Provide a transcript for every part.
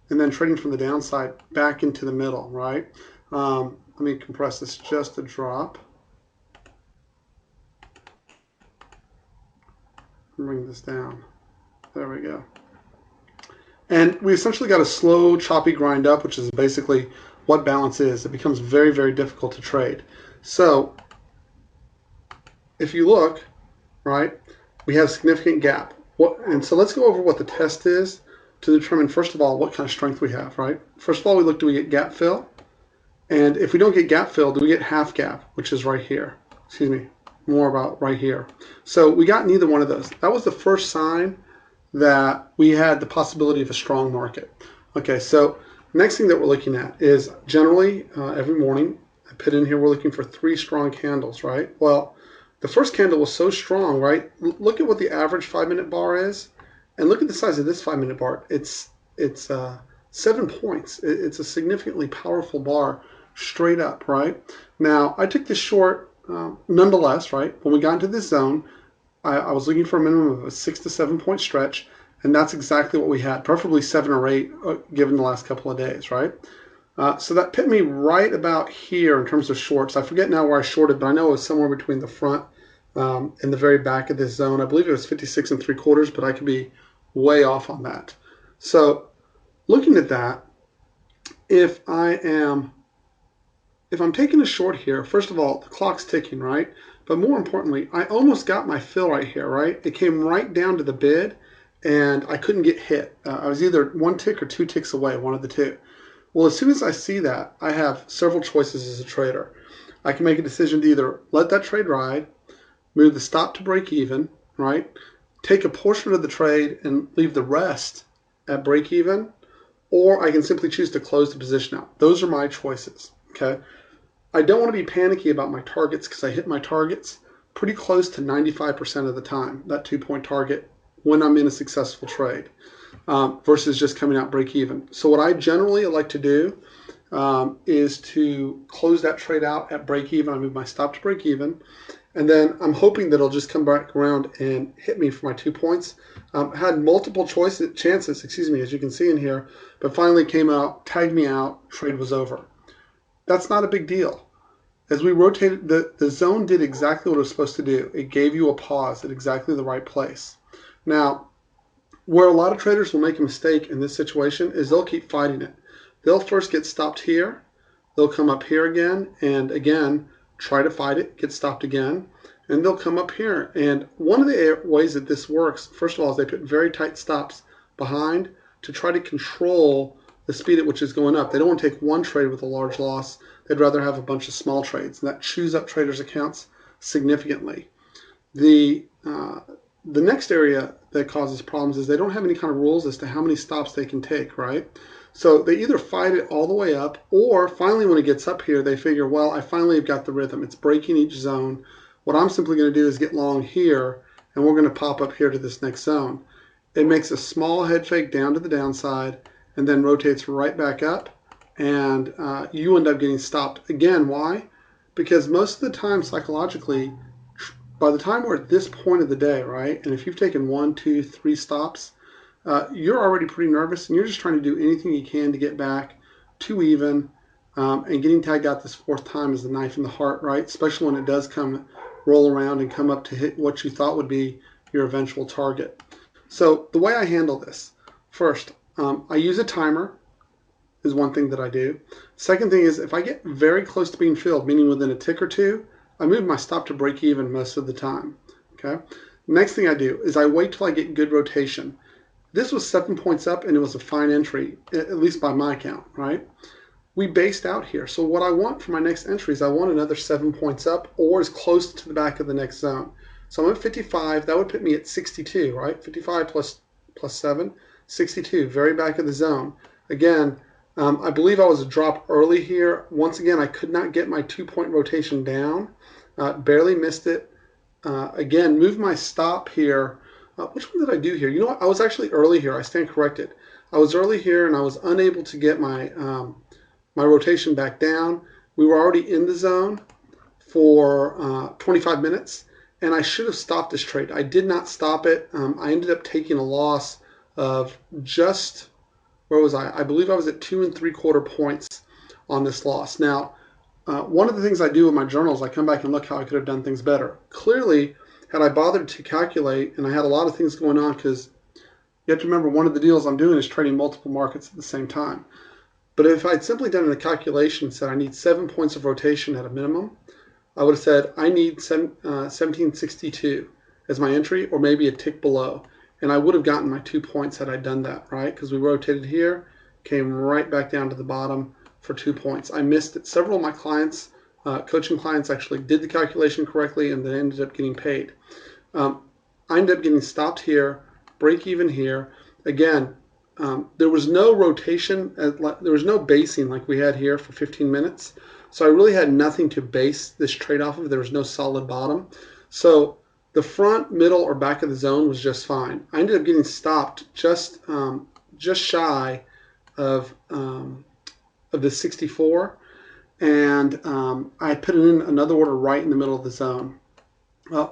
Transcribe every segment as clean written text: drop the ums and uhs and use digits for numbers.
and then trading from the downside back into the middle, right? Let me compress this just a drop. Bring this down. There we go. And we essentially got a slow, choppy grind up, which is basically what balance is. It becomes very, very difficult to trade. So if you look, right, we have significant gap. And so let's go over what the test is to determine, first of all, what kind of strength we have, right? First of all, we look, do we get gap fill? And if we don't get gap fill, do we get half gap, which is right here? Excuse me, more about right here. So we got neither one of those. That was the first sign that we had the possibility of a strong market. Okay, so next thing that we're looking at is generally every morning, I put in here, we're looking for 3 strong candles, right? Well, the first candle was so strong, right? Look at what the average 5-minute bar is, and look at the size of this 5-minute bar. It's 7 points. It's a significantly powerful bar straight up, right? Now, I took this short nonetheless, right? When we got into this zone, I was looking for a minimum of a 6 to 7 point stretch, and that's exactly what we had, preferably 7 or 8 given the last couple of days, right? So that put me right about here in terms of shorts. I forget now where I shorted, but I know it was somewhere between the front and the very back of this zone. I believe it was 56 3/4, but I could be way off on that. So looking at that, if I'm taking a short here, first of all, the clock's ticking, right? But more importantly, I almost got my fill right here, right? It came right down to the bid, and I couldn't get hit. I was either 1 tick or 2 ticks away, one of the two. Well, as soon as I see that, I have several choices as a trader. I can make a decision to either let that trade ride, move the stop to break even, right? Take a portion of the trade and leave the rest at break even, or I can simply choose to close the position out. Those are my choices, okay? I don't want to be panicky about my targets because I hit my targets pretty close to 95% of the time, that 2-point target, when I'm in a successful trade, versus just coming out break even. So what I generally like to do is to close that trade out at break even. I move my stop to break even, and then I'm hoping that it'll just come back around and hit me for my 2 points. Had multiple chances, as you can see in here, but finally came out, tagged me out, trade was over. That's not a big deal. As we rotated, the zone did exactly what it was supposed to do. It gave you a pause at exactly the right place. Now, where a lot of traders will make a mistake in this situation is they'll keep fighting it. They'll first get stopped here. They'll come up here again, and again, try to fight it, get stopped again, and they'll come up here. And one of the ways that this works, first of all, is they put very tight stops behind to try to control the speed at which it's going up. They don't want to take one trade with a large loss. They'd rather have a bunch of small trades, and that chews up traders' accounts significantly. The next area that causes problems is they don't have any kind of rules as to how many stops they can take, right? So they either fight it all the way up, or finally when it gets up here, they figure, well, I finally have got the rhythm. It's breaking each zone. What I'm simply going to do is get long here, and we're going to pop up here to this next zone. It makes a small head fake down to the downside, and then rotates right back up, and you end up getting stopped again. Why? Because most of the time, psychologically, by the time we're at this point of the day, right, and if you've taken 1, 2, 3 stops, you're already pretty nervous, and you're just trying to do anything you can to get back to even, and getting tagged out this 4th time is the knife in the heart, right, especially when it does roll around and come up to hit what you thought would be your eventual target. So the way I handle this, first, I use a timer, is one thing that I do. Second thing is if I get very close to being filled, meaning within a tick or two, I move my stop to break even most of the time. Okay. Next thing I do is I wait till I get good rotation. This was 7 points up, and it was a fine entry, at least by my count, right? We based out here. So what I want for my next entry is I want another 7 points up or as close to the back of the next zone. So I'm at 55. That would put me at 62, right? 55 plus 7, 62, very back of the zone. Again, I believe I was a drop early here. Once again, I could not get my 2-point rotation down. Barely missed it. Again, moved my stop here. Which one did I do here? You know what? I was actually early here. I stand corrected. I was early here, and I was unable to get my my rotation back down. We were already in the zone for 25 minutes, and I should have stopped this trade. I did not stop it. I ended up taking a loss of just where was I? I believe I was at 2 3/4 points on this loss. Now, one of the things I do with my journals, I come back and look how I could have done things better. Clearly, had I bothered to calculate, and I had a lot of things going on, because you have to remember one of the deals I'm doing is trading multiple markets at the same time. But if I'd simply done a calculation and said I need 7 points of rotation at a minimum, I would have said I need 1762 as my entry, or maybe a tick below. And I would have gotten my 2 points had I done that, right? Because we rotated here, came right back down to the bottom for 2 points. I missed it. Several of my clients, coaching clients, actually did the calculation correctly, and they ended up getting paid. I ended up getting stopped here, break even here. Again, there was no rotation, there was no basing like we had here for 15 minutes. So I really had nothing to base this trade off of. There was no solid bottom. So the front, middle, or back of the zone was just fine. I ended up getting stopped just shy of the 64, and I put in another order right in the middle of the zone.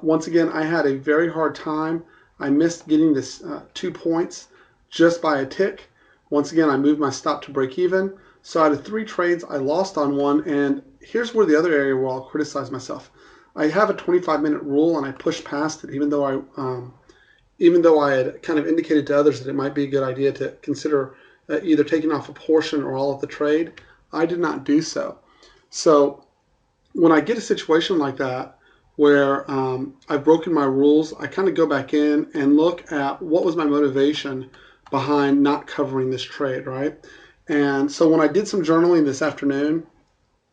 Once again, I had a very hard time. I missed getting this 2 points just by a tick. Once again, I moved my stop to break even. So out of 3 trades, I lost on one. And here's where the other area where I'll criticize myself. I have a 25-minute rule, and I pushed past it, even though I had kind of indicated to others that it might be a good idea to consider either taking off a portion or all of the trade. I did not do so. So when I get a situation like that, where I've broken my rules, I kind of go back in and look at what was my motivation behind not covering this trade, right? And so when I did some journaling this afternoon,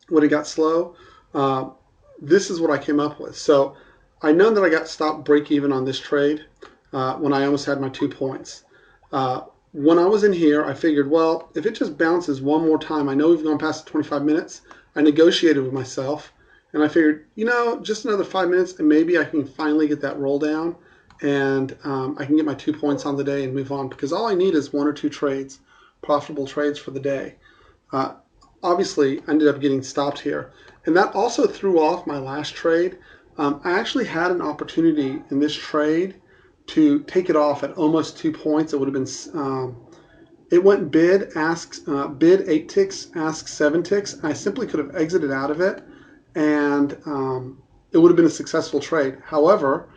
when it got slow, this is what I came up with. So I know that I got stopped break even on this trade when I almost had my 2 points. When I was in here, I figured, well, if it just bounces one more time, I know we've gone past the 25 minutes. I negotiated with myself, and I figured, just another 5 minutes, and maybe I can finally get that roll down, and I can get my 2 points on the day and move on, because all I need is 1 or 2 trades, profitable trades for the day. Obviously, I ended up getting stopped here, and that also threw off my last trade. I actually had an opportunity in this trade to take it off at almost 2 points. It would have been, it went bid 8 ticks, ask 7 ticks. I simply could have exited out of it, and it would have been a successful trade. However,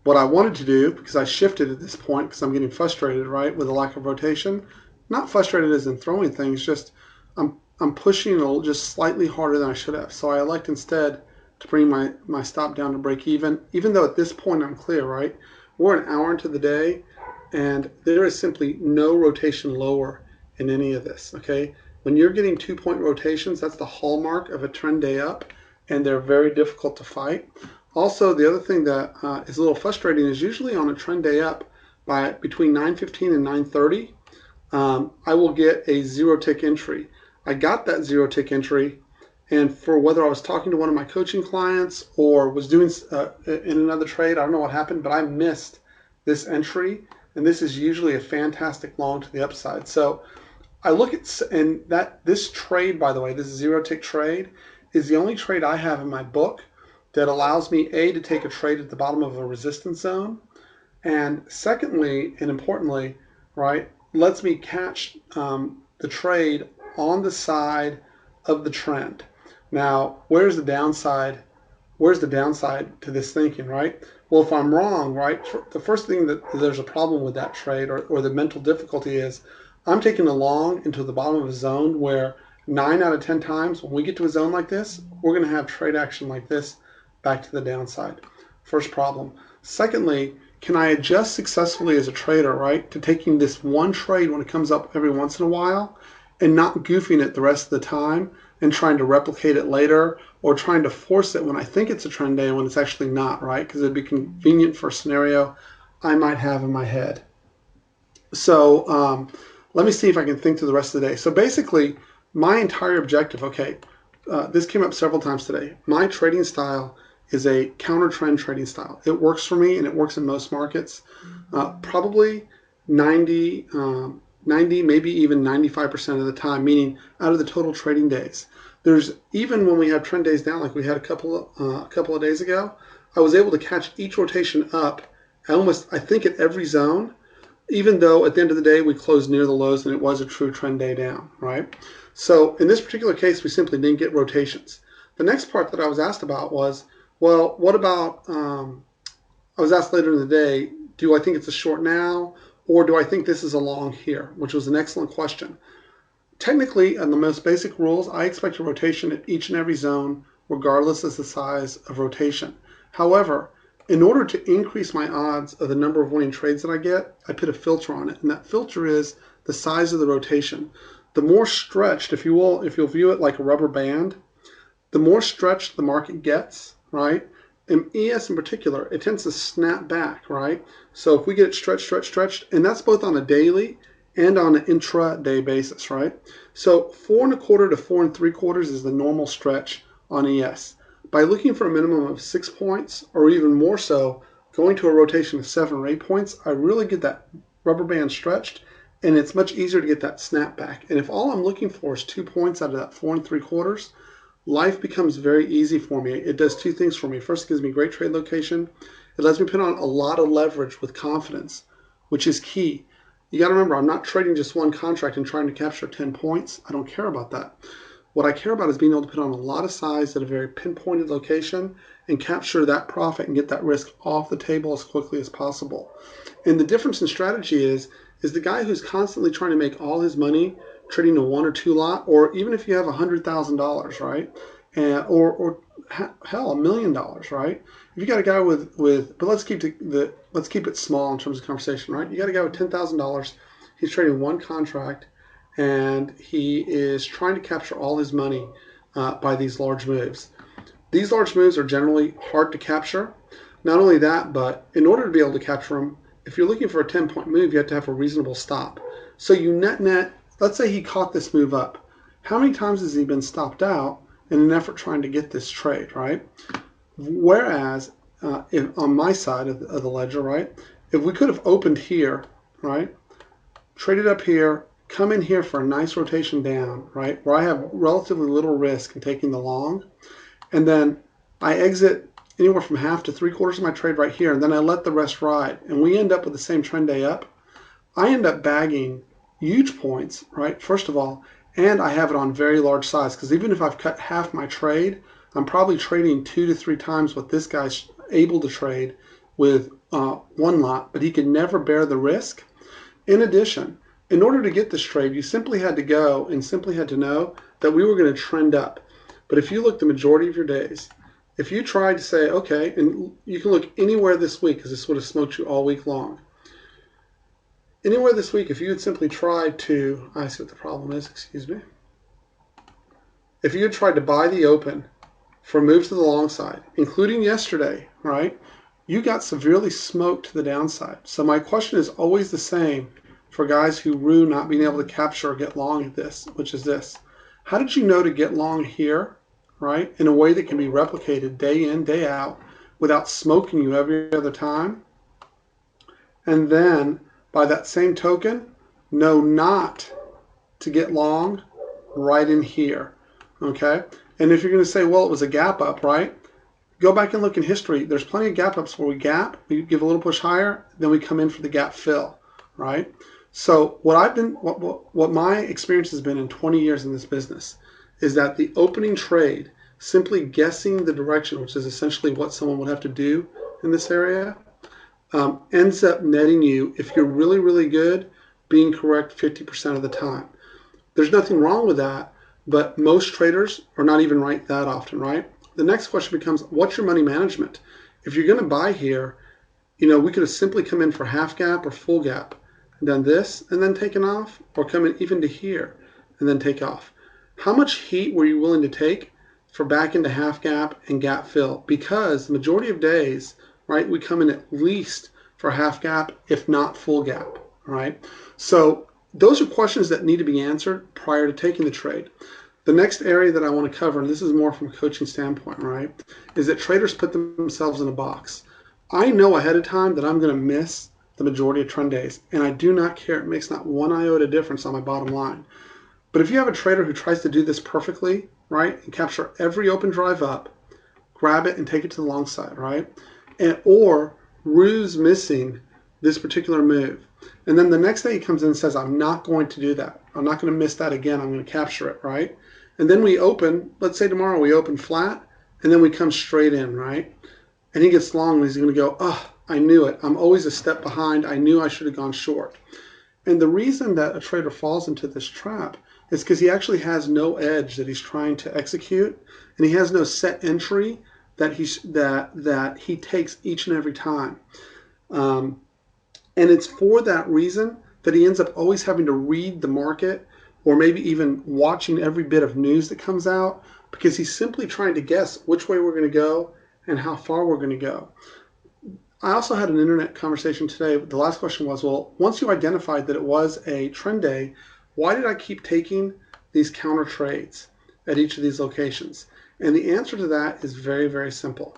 what I wanted to do, because I shifted at this point, because I'm getting frustrated, right, with the lack of rotation. Not frustrated as in throwing things, just I'm pushing just slightly harder than I should have. So I elect instead to bring my stop down to break even though at this point I'm clear, right? We're an hour into the day, and there is simply no rotation lower in any of this, okay? When you're getting 2-point rotations, that's the hallmark of a trend day up, and they're very difficult to fight. Also, the other thing that is a little frustrating is usually on a trend day up by between 9:15 and 9:30, I will get a 0-tick entry. I got that 0-tick entry, and for whether I was talking to one of my coaching clients or was doing in another trade, I don't know what happened, but I missed this entry, and this is usually a fantastic long to the upside. So I look at, and this trade, by the way, this 0-tick trade is the only trade I have in my book that allows me, A, to take a trade at the bottom of a resistance zone, and secondly, and importantly, right, lets me catch the trade on the side of the trend. Now, where's the downside? Where's the downside to this thinking, right? Well, if I'm wrong, right, the first thing that there's a problem with that trade, or the mental difficulty is, I'm taking a long into the bottom of a zone where 9 out of 10 times when we get to a zone like this, we're going to have trade action like this back to the downside. First problem. Secondly, can I adjust successfully as a trader, right, to taking this one trade when it comes up every once in a while and not goofing it the rest of the time and trying to replicate it later, or trying to force it when I think it's a trend day when it's actually not, right? Because it'd be convenient for a scenario I might have in my head. So let me see if I can think through the rest of the day. So basically, my entire objective, okay, this came up several times today. My trading style is a counter trend trading style. It works for me, and it works in most markets. Probably 90, maybe even 95% of the time, meaning out of the total trading days. There's, even when we have trend days down, like we had a couple of days ago, I was able to catch each rotation up almost, I think, at every zone. even though at the end of the day we closed near the lows and it was a true trend day down, right? So in this particular case, we simply didn't get rotations. The next part that I was asked about was, well, what about, I was asked later in the day, do I think it's a short now, or do I think this is a long here, which was an excellent question. Technically, on the most basic rules, I expect a rotation at each and every zone, regardless of the size of rotation. However, in order to increase my odds of the number of winning trades that I get, I put a filter on it, and that filter is the size of the rotation. The more stretched, if you will, if you'll view it like a rubber band, the more stretched the market gets, right? In ES in particular, it tends to snap back, right? So if we get it stretched, and that's both on a daily and on an intra-day basis, right? So 4.25 to 4.75 is the normal stretch on ES. By looking for a minimum of 6 points, or even more so, going to a rotation of 7 or 8 points, I really get that rubber band stretched, and it's much easier to get that snap back. And if all I'm looking for is 2 points out of that 4.75, life becomes very easy for me. It does two things for me. First, it gives me great trade location. It lets me put on a lot of leverage with confidence, which is key. You got to remember, I'm not trading just one contract and trying to capture 10 points. I don't care about that. What I care about is being able to put on a lot of size at a very pinpointed location and capture that profit and get that risk off the table as quickly as possible. And the difference in strategy is the guy who's constantly trying to make all his money trading a 1 or 2 lot, or even if you have $100,000, right? Or hell, $1 million, right? If you got a guy with but let's keep it small in terms of conversation, right? You got a guy with $10,000. He's trading one contract, and he is trying to capture all his money by these large moves. These large moves are generally hard to capture. Not only that, but in order to be able to capture them, if you're looking for a 10-point move, you have to have a reasonable stop. So you net, let's say he caught this move up. How many times has he been stopped out in an effort trying to get this trade, right? Whereas on my side of the ledger, right, if we could have opened here, right, traded up here, come in here for a nice rotation down, right, where I have relatively little risk in taking the long, and then I exit anywhere from half to 3/4 of my trade right here, and then I let the rest ride, and we end up with the same trend day up, I end up bagging huge points, right, first of all, and I have it on very large size, because even if I've cut half my trade, I'm probably trading 2 to 3 times what this guy's able to trade with one lot, but he could never bear the risk. In addition, in order to get this trade, you simply had to go and simply had to know that we were going to trend up. But if you look the majority of your days, if you tried to say, okay, and you can look anywhere this week, because this would have smoked you all week long. Anywhere this week, if you had simply tried to, I see what the problem is, excuse me. If you had tried to buy the open for moves to the long side, including yesterday, right, you got severely smoked to the downside. So my question is always the same for guys who rue not being able to capture or get long at this, which is this. How did you know to get long here, right, in a way that can be replicated day in, day out without smoking you every other time? And then, by that same token, know not to get long right in here, okay? And if you're going to say, well, it was a gap up, right? Go back and look in history. There's plenty of gap ups where we gap, we give a little push higher, then we come in for the gap fill, right? So what my experience has been in 20 years in this business is that the opening trade, simply guessing the direction, which is essentially what someone would have to do in this area, ends up netting you, if you're really, really good, being correct 50% of the time. There's nothing wrong with that, but most traders are not even right that often, right? The next question becomes, what's your money management? If you're going to buy here, you know, we could have simply come in for half gap or full gap, and done this and then taken off, or come in even to here and then take off. How much heat were you willing to take for back into half gap and gap fill? Because the majority of days, right, we come in at least for half gap, if not full gap, right? So those are questions that need to be answered prior to taking the trade. The next area that I want to cover, and this is more from a coaching standpoint, right, is that traders put themselves in a box. I know ahead of time that I'm going to miss the majority of trend days, and I do not care. It makes not one iota difference on my bottom line. But if you have a trader who tries to do this perfectly, right, and capture every open drive up, grab it and take it to the long side, right, or ruse missing this particular move. And then the next day he comes in and says, I'm not going to do that. I'm not going to miss that again. I'm going to capture it, right? And then we open, let's say tomorrow we open flat, and then we come straight in, right? And he gets long and he's going to go, oh, I knew it. I'm always a step behind. I knew I should have gone short. And the reason that a trader falls into this trap is because he actually has no edge that he's trying to execute, and he has no set entry that he takes each and every time. And it's for that reason that he ends up always having to read the market, or maybe even watching every bit of news that comes out, because he's simply trying to guess which way we're going to go and how far we're going to go. I also had an internet conversation today. The last question was, well, once you identified that it was a trend day, why did I keep taking these counter trades at each of these locations? And the answer to that is very, very simple.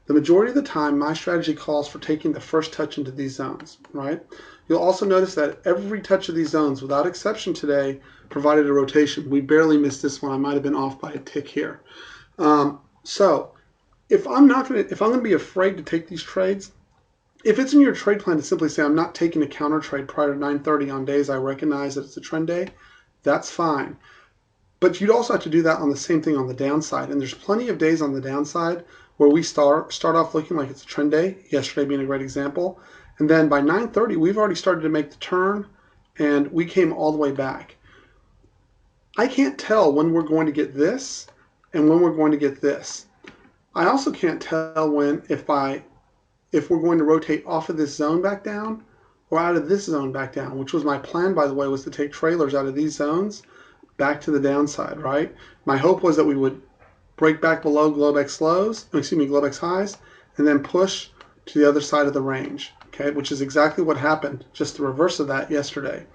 The majority of the time, my strategy calls for taking the first touch into these zones, right? You'll also notice that every touch of these zones, without exception today, provided a rotation. We barely missed this one. I might have been off by a tick here. So if I'm going to be afraid to take these trades, if it's in your trade plan to simply say I'm not taking a counter trade prior to 9:30 on days I recognize that it's a trend day, that's fine. But you'd also have to do that on the same thing on the downside. And there's plenty of days on the downside where we start off looking like it's a trend day, yesterday being a great example. And then by 9:30, we've already started to make the turn, and we came all the way back. I can't tell when we're going to get this and when we're going to get this. I also can't tell if we're going to rotate off of this zone back down or out of this zone back down, which was my plan, by the way, was to take trailers out of these zones back to the downside, right? My hope was that we would break back below Globex highs, and then push to the other side of the range, okay, which is exactly what happened, just the reverse of that yesterday,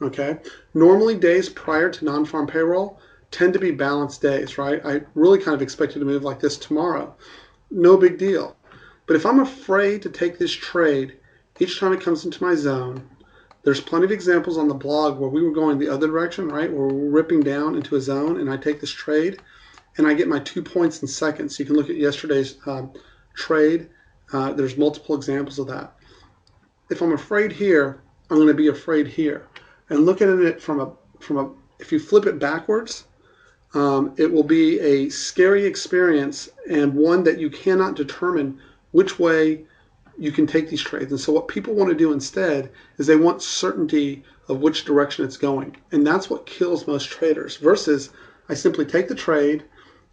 okay? Normally days prior to non-farm payroll tend to be balanced days, right? I really kind of expected to move like this tomorrow. No big deal. But if I'm afraid to take this trade each time it comes into my zone, there's plenty of examples on the blog where we were going the other direction, right? Where we're ripping down into a zone and I take this trade and I get my 2 points in seconds. You can look at yesterday's trade. There's multiple examples of that. If I'm afraid here, I'm going to be afraid here. And looking at it if you flip it backwards, it will be a scary experience and one that you cannot determine which way you can take these trades. And so what people want to do instead is they want certainty of which direction it's going. And that's what kills most traders versus I simply take the trade.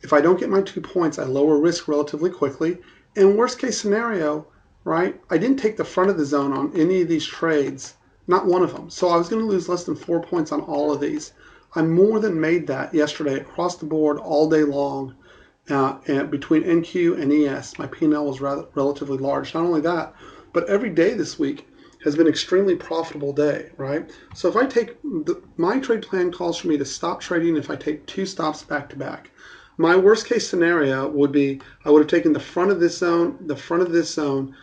If I don't get my 2 points, I lower risk relatively quickly. And worst case scenario, right, I didn't take the front of the zone on any of these trades, not one of them. So I was going to lose less than 4 points on all of these. I more than made that yesterday across the board all day long. And between NQ and ES, my P&L was relatively large. Not only that, but every day this week has been an extremely profitable day, right? So if I take, my trade plan calls for me to stop trading if I take 2 stops back to back. My worst case scenario would be I would have taken the front of this zone,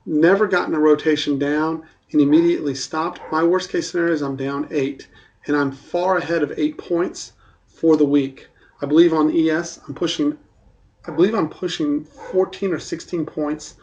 never gotten a rotation down, and immediately stopped. My worst case scenario is I'm down 8, and I'm far ahead of 8 points for the week. I believe on ES, I'm pushing 14 or 16 points